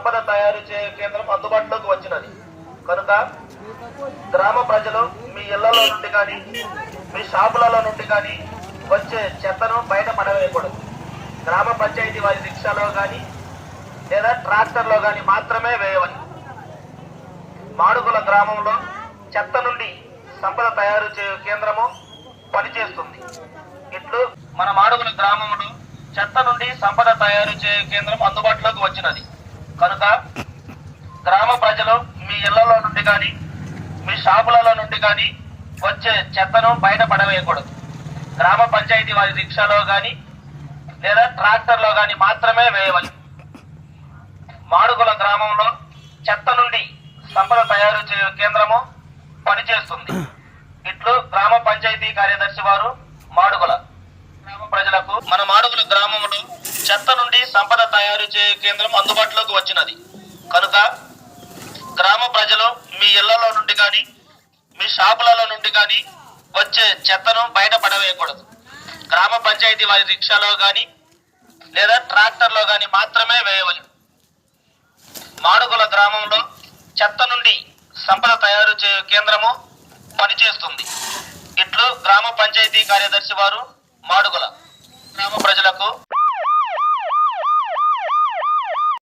సంపద తయారు చేయు కేంద్రం అందుబాటులోకి వచ్చినది కనుక గ్రామ ప్రజలు మీ ఇళ్లలో నుండి కానీ మీ షాపులలో నుండి కానీ వచ్చే చెత్తను బయట పడవేయకూడదు. గ్రామ పంచాయతీ వారి రిక్షాలో కానీ లేదా ట్రాక్టర్లో కానీ మాత్రమే వేయవాలి. మాడుగుల గ్రామంలో చెత్త నుండి సంపద తయారు చేయు కేంద్రము పనిచేస్తుంది. ఇట్లు మన మాడుగుల గ్రామంలో చెత్త నుండి సంపద తయారు చేయు కేంద్రం అందుబాటులోకి వచ్చినది కనుక గ్రామ ప్రజలు మీ ఇళ్లలో నుండి కానీ మీ షాపులలో నుండి కానీ వచ్చే చెత్తను బయట పడవేయకూడదు. గ్రామ పంచాయతీ వారి రిక్షాలో కానీ లేదా ట్రాక్టర్లో కానీ మాత్రమే వేయవాలి. మాడుగుల గ్రామంలో చెత్త నుండి సంపద తయారు చేయు కేంద్రము పనిచేస్తుంది. ఇట్లు గ్రామ పంచాయతీ కార్యదర్శి వారు మాడుగుల. గ్రామ ప్రజలకు మన మాడుగుల గ్రామంలో చెత్త నుండి సంపద తయారు చేయు కేంద్రం అందుబాటులోకి వచ్చినది కనుక గ్రామ ప్రజలు మీ ఇళ్లలో నుండి కానీ మీ షాపులలో నుండి కానీ వచ్చే చెత్తను బయట పడవేయకూడదు. గ్రామ పంచాయతీ వారి రిక్షాలో కానీ లేదా ట్రాక్టర్లో కానీ మాత్రమే వేయవాలి. మాడుగుల గ్రామంలో చెత్త నుండి సంపద తయారు చేయు కేంద్రము పనిచేస్తుంది. ఇట్లు గ్రామ పంచాయతీ కార్యదర్శి వారు మాడుగుల. గ్రామ ప్రజలకు